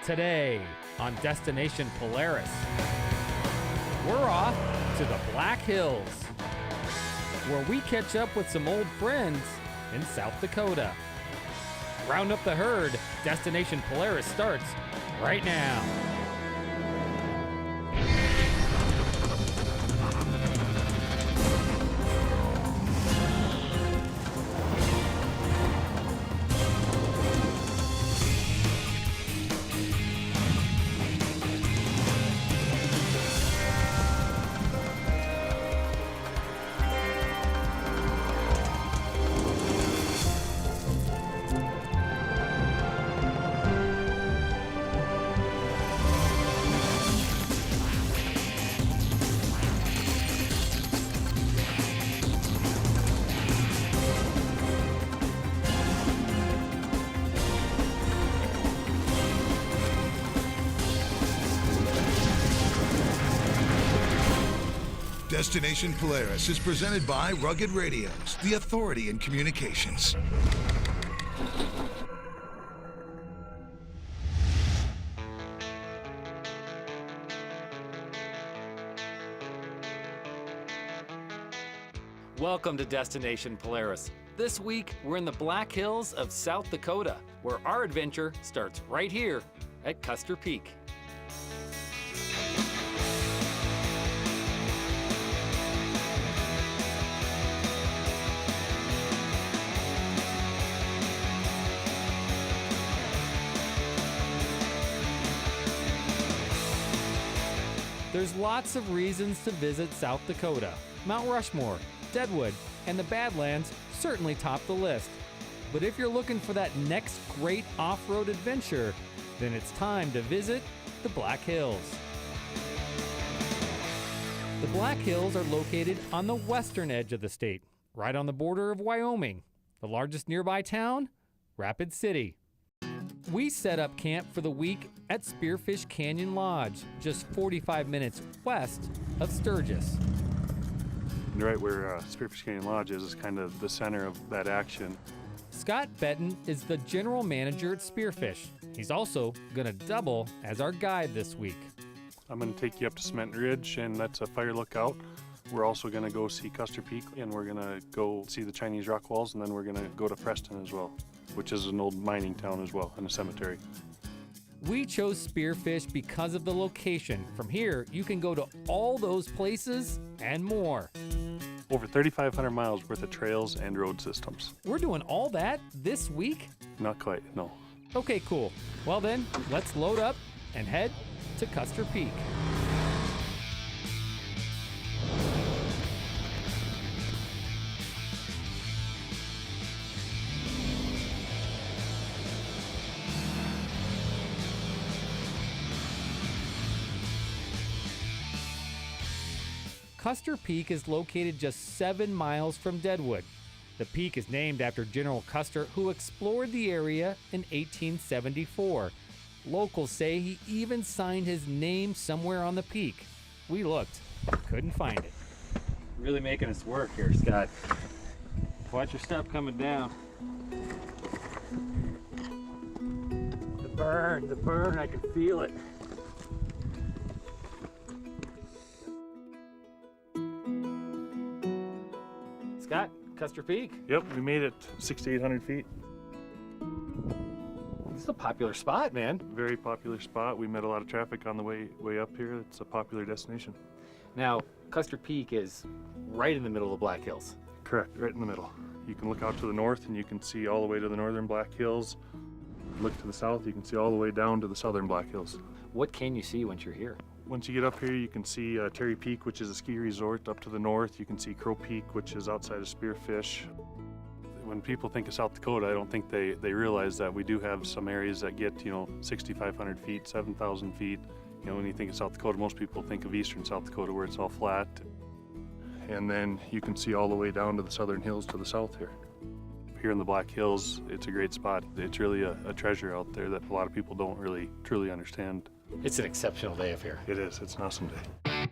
Today on Destination Polaris, we're off to the Black Hills, where we catch up with some old friends in South Dakota. Round up the herd. Destination Polaris starts right now. Destination Polaris is presented by Rugged Radios, the authority in communications. Welcome to Destination Polaris. This week, we're in the Black Hills of South Dakota, where our adventure starts right here at Custer Peak. There's lots of reasons to visit South Dakota. Mount Rushmore, Deadwood, and the Badlands certainly top the list. But if you're looking for that next great off-road adventure, then it's time to visit the Black Hills. The Black Hills are located on the western edge of the state, right on the border of Wyoming. The largest nearby town, Rapid City. We set up camp for the week at Spearfish Canyon Lodge, just 45 minutes west of Sturgis. Right where Spearfish Canyon Lodge is kind of the center of that action. Scott Benton is the general manager at Spearfish. He's also going to double as our guide this week. I'm going to take you up to Cement Ridge, and that's a fire lookout. We're also going to go see Custer Peak, and we're going to go see the Chinese rock walls, and then we're going to go to Preston as well, which is an old mining town as well, and a cemetery. We chose Spearfish because of the location. From here, you can go to all those places and more. Over 3,500 miles worth of trails and road systems. We're doing all that this week? Not quite, no. Okay, cool. Well then, let's load up and head to Custer Peak. Custer Peak is located just 7 miles from Deadwood. The peak is named after General Custer, who explored the area in 1874. Locals say he even signed his name somewhere on the peak. We looked, couldn't find it. Really making us work here, Scott. Watch your step coming down. The burn, I can feel it. Scott, Custer Peak? Yep, we made it 6,800 feet. This is a popular spot, man. Very popular spot. We met a lot of traffic on the way up here. It's a popular destination. Now, Custer Peak is right in the middle of the Black Hills. Correct, right in the middle. You can look out to the north and you can see all the way to the northern Black Hills. Look to the south, you can see all the way down to the southern Black Hills. What can you see once you're here? Once you get up here, you can see Terry Peak, which is a ski resort up to the north. You can see Crow Peak, which is outside of Spearfish. When people think of South Dakota, I don't think they realize that we do have some areas that get, 6,500 feet, 7,000 feet. When you think of South Dakota, most people think of eastern South Dakota where it's all flat. And then you can see all the way down to the southern hills to the south here. Here in the Black Hills, it's a great spot. It's really a treasure out there that a lot of people don't really truly understand. It's an exceptional day up here. It is. It's an awesome day.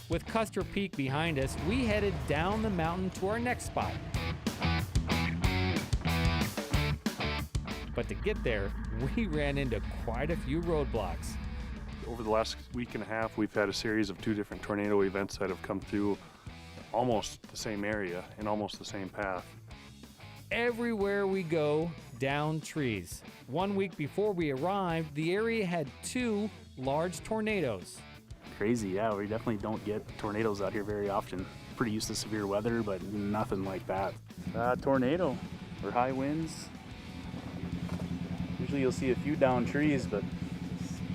With Custer Peak behind us, we headed down the mountain to our next spot. But to get there, we ran into quite a few roadblocks. Over the last week and a half, we've had a series of 2 different tornado events that have come through almost the same area and almost the same path. Everywhere we go, down trees. 1 week before we arrived, the area had 2 large tornadoes. Crazy, yeah, we definitely don't get tornadoes out here very often. Pretty used to severe weather, but nothing like that. Tornado or high winds. Usually you'll see a few down trees, but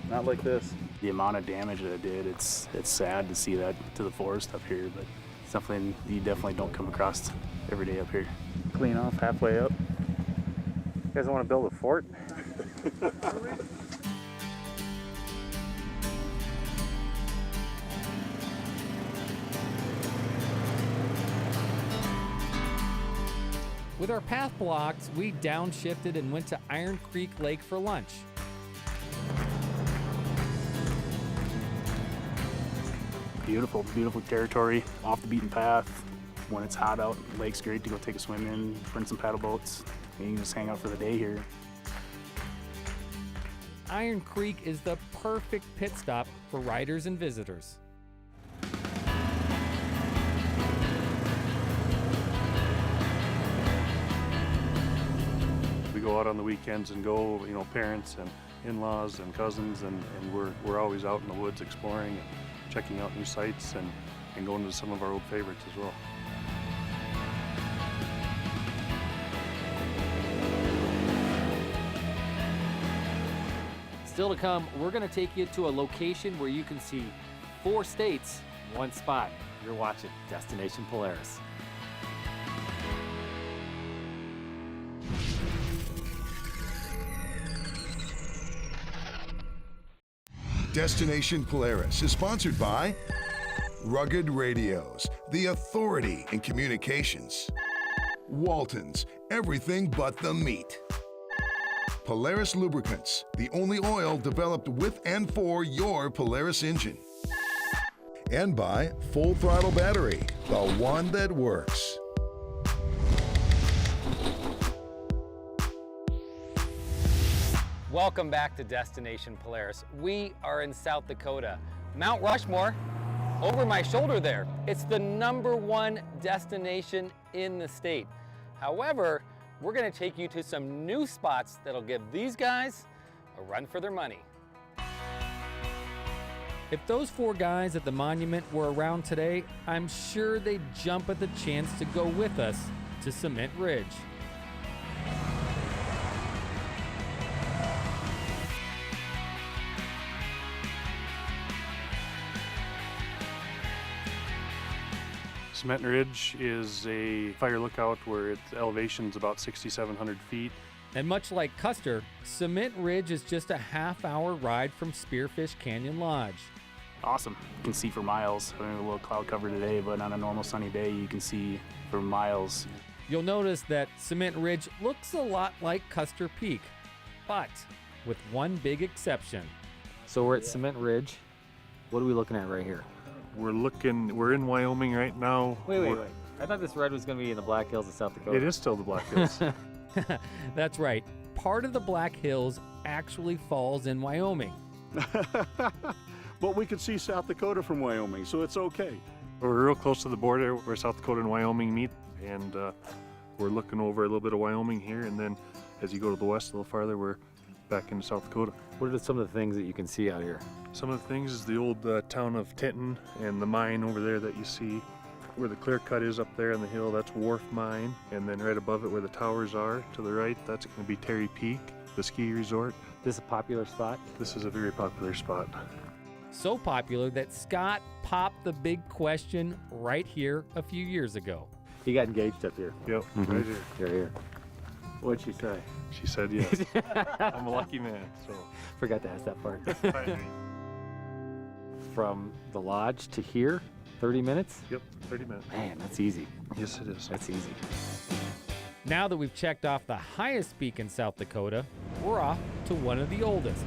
not like this. The amount of damage that it did, it's sad to see that to the forest up here, but it's something you definitely don't come across every day up here. Clean off halfway up. You guys want to build a fort? With our path blocked, we downshifted and went to Iron Creek Lake for lunch. Beautiful, beautiful territory, off the beaten path. When it's hot out, the lake's great to go take a swim in, rent some paddle boats, and you can just hang out for the day here. Iron Creek is the perfect pit stop for riders and visitors. We go out on the weekends and go, parents and in-laws and cousins, and we're always out in the woods exploring and checking out new sites and going to some of our old favorites as well. Still to come, we're going to take you to a location where you can see 4 states, 1 spot. You're watching Destination Polaris. Destination Polaris is sponsored by Rugged Radios, the authority in communications. Walton's, everything but the meat. Polaris Lubricants, the only oil developed with and for your Polaris engine. And by Full Throttle Battery, the one that works. Welcome back to Destination Polaris. We are in South Dakota. Mount Rushmore, over my shoulder there. It's the #1 destination in the state. However, we're gonna take you to some new spots that'll give these guys a run for their money. If those 4 guys at the monument were around today, I'm sure they'd jump at the chance to go with us to Cement Ridge. Cement Ridge is a fire lookout where its elevation's about 6,700 feet. And much like Custer, Cement Ridge is just a half-hour ride from Spearfish Canyon Lodge. Awesome. You can see for miles. I mean, a little cloud cover today, but on a normal sunny day, you can see for miles. You'll notice that Cement Ridge looks a lot like Custer Peak, but with one big exception. So we're at Cement Ridge. What are we looking at right here? We're in Wyoming right now. Wait. I thought this ride was going to be in the Black Hills of South Dakota. It is still the Black Hills. That's right. Part of the Black Hills actually falls in Wyoming. But we could see South Dakota from Wyoming, so it's okay. We're real close to the border where South Dakota and Wyoming meet, and we're looking over a little bit of Wyoming here, and then as you go to the west a little farther, we're back into South Dakota. What are some of the things that you can see out here? Some of the things is the old town of Tinton and the mine over there that you see. Where the clear cut is up there on the hill, that's Wharf Mine. And then right above it where the towers are to the right, that's going to be Terry Peak, the ski resort. This is a popular spot? This is a very popular spot. So popular that Scott popped the big question right here a few years ago. He got engaged up here. Yep, right here. Here. What'd she say? She said yes. I'm a lucky man, so. Forgot to ask that part. From the lodge to here, 30 minutes? Yep, 30 minutes. Man, that's easy. Yes, it is. That's easy. Now that we've checked off the highest peak in South Dakota, we're off to one of the oldest.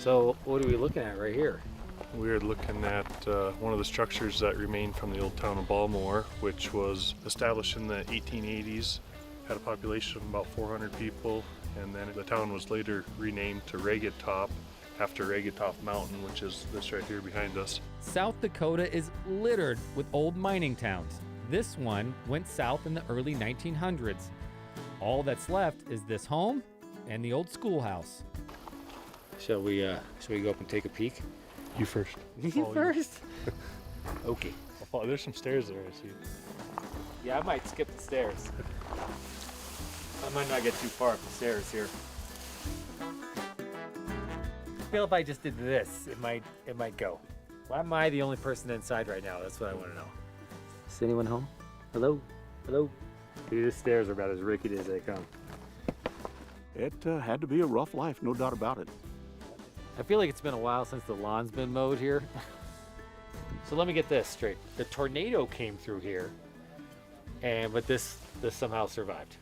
So what are we looking at right here? We're looking at one of the structures that remain from the old town of Balmore, which was established in the 1880s, had a population of about 400 people, and then the town was later renamed to Ragged Top after Ragged Top Mountain, which is this right here behind us. South Dakota is littered with old mining towns. This one went south in the early 1900s. All that's left is this home and the old schoolhouse. Shall we go up and take a peek? You first. You first? Okay. There's some stairs there, I see. Yeah, I might skip the stairs. I might not get too far up the stairs here. I feel if I just did this, it might go. Why am I the only person inside right now? That's what I want to know. Is anyone home? Hello? Hello? Dude, these stairs are about as rickety as they come. It had to be a rough life, no doubt about it. I feel like it's been a while since the lawn's been mowed here. So let me get this straight. The tornado came through here, but this somehow survived.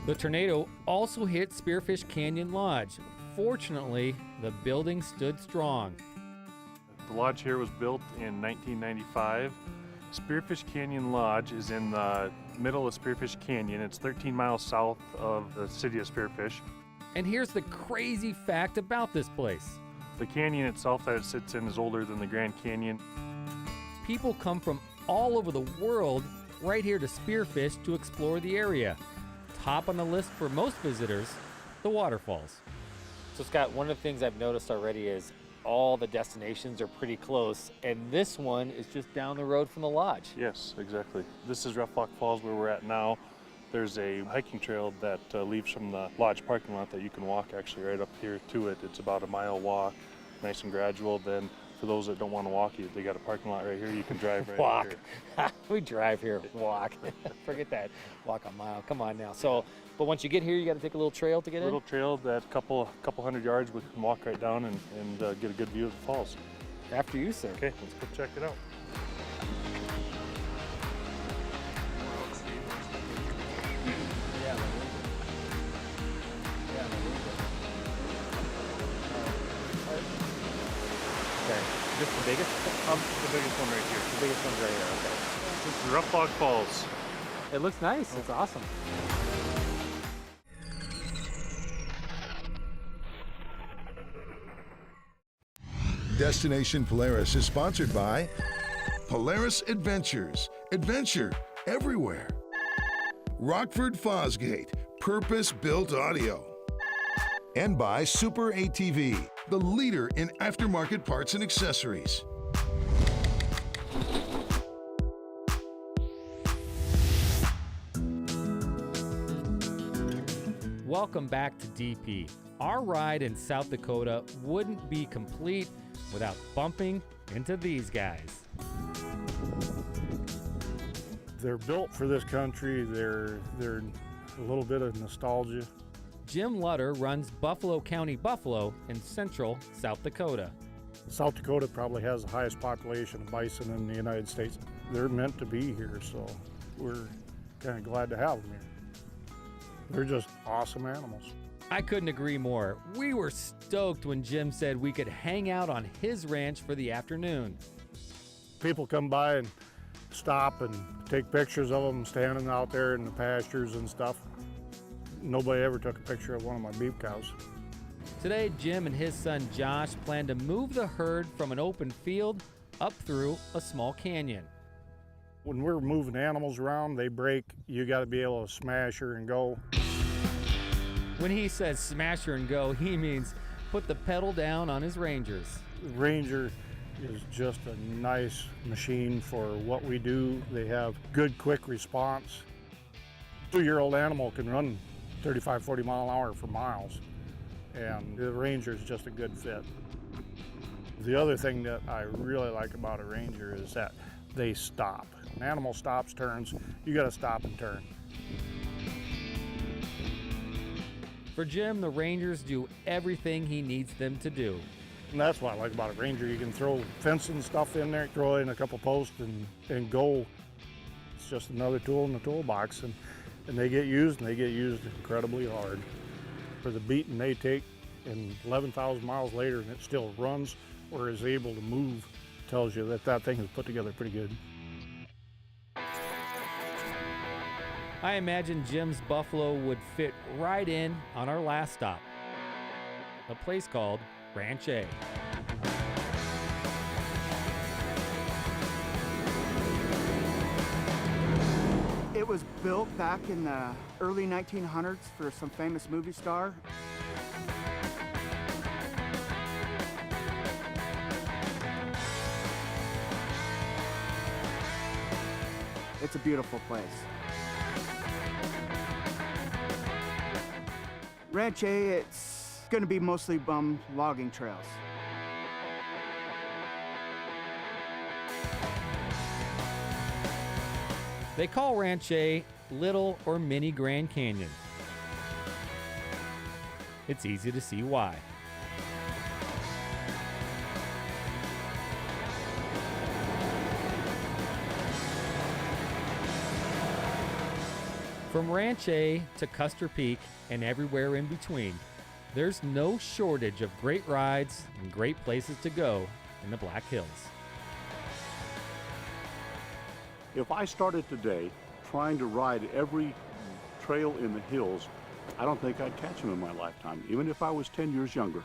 The tornado also hit Spearfish Canyon Lodge. Fortunately, the building stood strong. The lodge here was built in 1995. Spearfish Canyon Lodge is in the middle of Spearfish Canyon. It's 13 miles south of the city of Spearfish. And here's the crazy fact about this place. The canyon itself that it sits in is older than the Grand Canyon. People come from all over the world right here to Spearfish to explore the area. Top on the list for most visitors, the waterfalls. So Scott, one of the things I've noticed already is all the destinations are pretty close, and this one is just down the road from the lodge. Yes, exactly. This is Rough Rock Falls where we're at now. There's a hiking trail that leaves from the lodge parking lot that you can walk actually right up here to it. It's about a mile walk, nice and gradual. Then for those that don't want to walk, they got a parking lot right here. You can drive right Walk. here. We drive here, walk. Forget that. Walk a mile. Come on now. So, but once you get here, you got to take a little trail to get A little trail that couple hundred yards we can walk right down and get a good view of the falls. in. After you, sir. Okay, let's go check it out. Okay. Is this the biggest? The biggest one right here. The biggest one's right here. Okay. This is Rough Log Falls. It looks nice. It's awesome. Destination Polaris is sponsored by Polaris Adventures. Adventure everywhere. Rockford Fosgate, purpose-built audio. And by Super ATV, the leader in aftermarket parts and accessories. Welcome back to DP. Our ride in South Dakota wouldn't be complete without bumping into these guys. They're built for this country. They're a little bit of nostalgia. Jim Lutter runs Buffalo County Buffalo in central South Dakota. South Dakota probably has the highest population of bison in the United States. They're meant to be here, so we're kind of glad to have them here. They're just awesome animals. I couldn't agree more. We were stoked when Jim said we could hang out on his ranch for the afternoon. People come by and stop and take pictures of them standing out there in the pastures and stuff. Nobody ever took a picture of one of my beef cows. Today, Jim and his son Josh plan to move the herd from an open field up through a small canyon. When we're moving animals around, they break. You got to be able to smash her and go. When he says smash her and go, he means put the pedal down on his Rangers. Ranger is just a nice machine for what we do. They have good, quick response. 2-year-old animal can run 35, 40 mile an hour for miles, and the Ranger is just a good fit. The other thing that I really like about a Ranger is that they stop. An animal stops, turns, you got to stop and turn. For Jim, the Rangers do everything he needs them to do. And that's what I like about a Ranger. You can throw fencing stuff in there, throw in a couple posts and go. It's just another tool in the toolbox, and they get used incredibly hard. For the beating they take, and 11,000 miles later and it still runs or is able to move, tells you that that thing is put together pretty good. I imagine Jim's Buffalo would fit right in on our last stop, a place called Ranch A. It was built back in the early 1900s for some famous movie star. It's a beautiful place. Ranch A, it's going to be mostly bum logging trails. They call Ranch A Little or Mini Grand Canyon. It's easy to see why. From Ranch A to Custer Peak and everywhere in between, there's no shortage of great rides and great places to go in the Black Hills. If I started today trying to ride every trail in the hills, I don't think I'd catch them in my lifetime, even if I was 10 years younger.